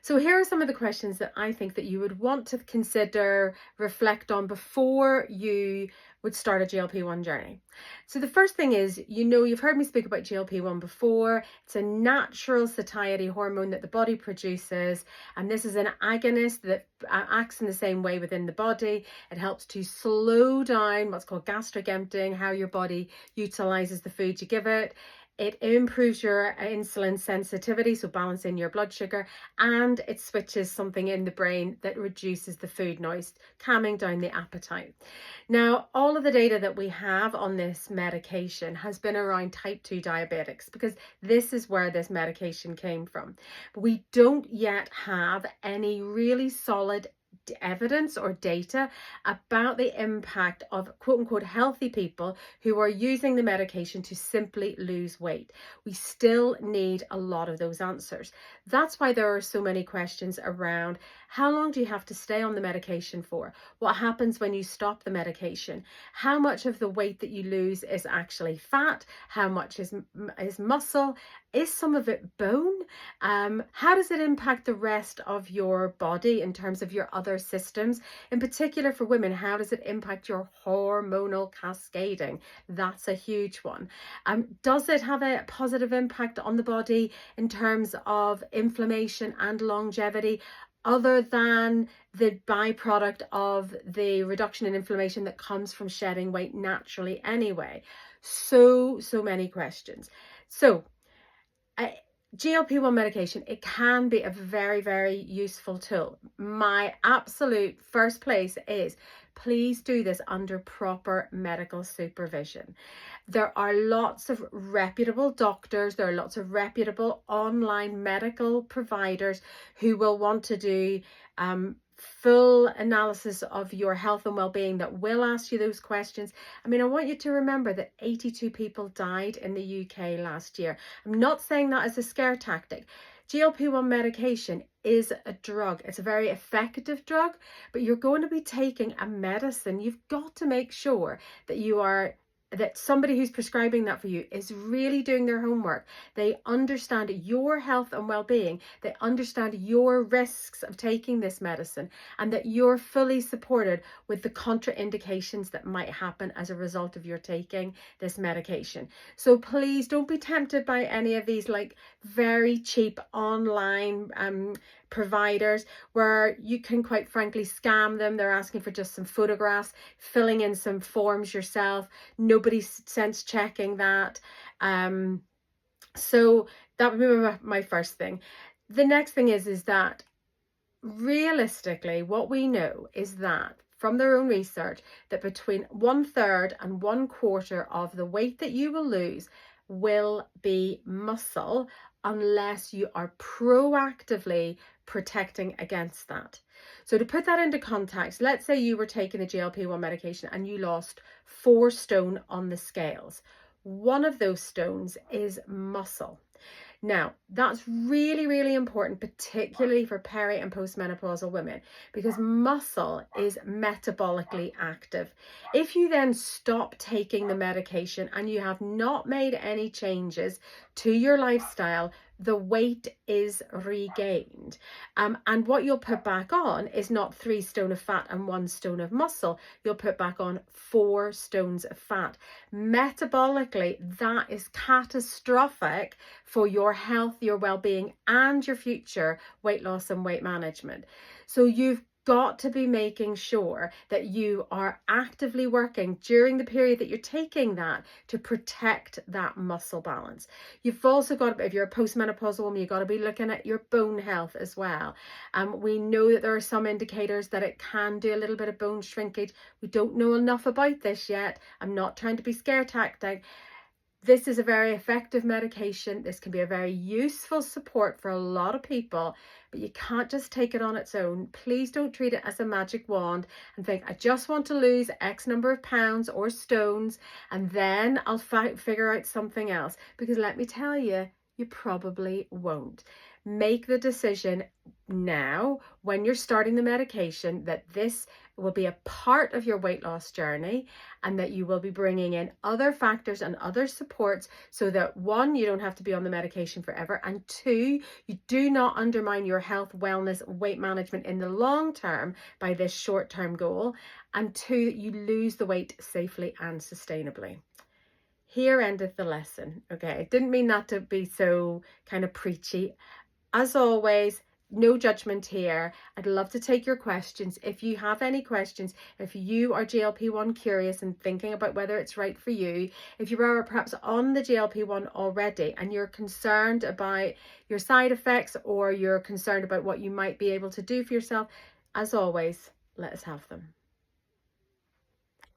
So here are some of the questions that I think that you would want to consider, reflect on before you would start a GLP-1 journey. So the first thing is, you've heard me speak about GLP-1 before. It's a natural satiety hormone that the body produces, and this is an agonist that acts in the same way within the body. It helps to slow down what's called gastric emptying, how your body utilizes the food you give it. It improves your insulin sensitivity, so balancing your blood sugar, and it switches something in the brain that reduces the food noise, calming down the appetite. Now, all of the data that we have on this medication has been around type 2 diabetics, because this is where this medication came from. But we don't yet have any really solid evidence or data about the impact of quote unquote healthy people who are using the medication to simply lose weight. We still need a lot of those answers. That's why there are so many questions around how long do you have to stay on the medication for? What happens when you stop the medication? How much of the weight that you lose is actually fat? How much is muscle? Is some of it bone? How does it impact the rest of your body in terms of your other systems? In particular for women, how does it impact your hormonal cascading? That's a huge one. Does it have a positive impact on the body in terms of inflammation and longevity, other than the byproduct of the reduction in inflammation that comes from shedding weight naturally anyway? So many questions. So GLP-1 medication, it can be a very, very useful tool. My absolute first place is, please do this under proper medical supervision. There are lots of reputable doctors, there are lots of reputable online medical providers who will want to do full analysis of your health and well-being, that will ask you those questions. I mean, I want you to remember that 82 people died in the UK last year. I'm not saying that as a scare tactic. GLP-1 medication is a drug. It's a very effective drug, but you're going to be taking a medicine. You've got to make sure that somebody who's prescribing that for you is really doing their homework. They understand your health and well-being. They understand your risks of taking this medicine, and that you're fully supported with the contraindications that might happen as a result of your taking this medication. So please don't be tempted by any of these very cheap online providers where you can quite frankly scam them. They're asking for just some photographs, filling in some forms yourself. Nobody's sense checking that. So that would be my first thing. The next thing is that realistically, what we know is that from their own research, that between 1/3 and 1/4 of the weight that you will lose will be muscle, unless you are proactively protecting against that. So to put that into context, let's say you were taking the GLP-1 medication and you lost 4 stone on the scales. One of those stones is muscle. Now, that's really, really important, particularly for peri and postmenopausal women, because muscle is metabolically active. If you then stop taking the medication and you have not made any changes to your lifestyle, the weight is regained. And what you'll put back on is not 3 stone of fat and 1 stone of muscle. You'll put back on 4 stones of fat. Metabolically, that is catastrophic for your health, your well-being, and your future weight loss and weight management. So you've got to be making sure that you are actively working during the period that you're taking that to protect that muscle balance. You've also got, if you're a postmenopausal woman, you've got to be looking at your bone health as well. We know that there are some indicators that it can do a little bit of bone shrinkage. We don't know enough about this yet. I'm not trying to be scare tactic. This is a very effective medication. This can be a very useful support for a lot of people, but you can't just take it on its own. Please don't treat it as a magic wand and think, I just want to lose X number of pounds or stones and then I'll figure out something else. Because let me tell you, you probably won't. make the decision now when you're starting the medication that this will be a part of your weight loss journey, and that you will be bringing in other factors and other supports so that, one, you don't have to be on the medication forever, and two, you do not undermine your health, wellness, weight management in the long term by this short-term goal, and two, you lose the weight safely and sustainably. Here endeth the lesson. Okay, I didn't mean that to be so kind of preachy. As always, no judgment here. I'd love to take your questions. If you have any questions, if you are GLP-1 curious and thinking about whether it's right for you, if you are perhaps on the GLP-1 already and you're concerned about your side effects, or you're concerned about what you might be able to do for yourself, as always, let us have them.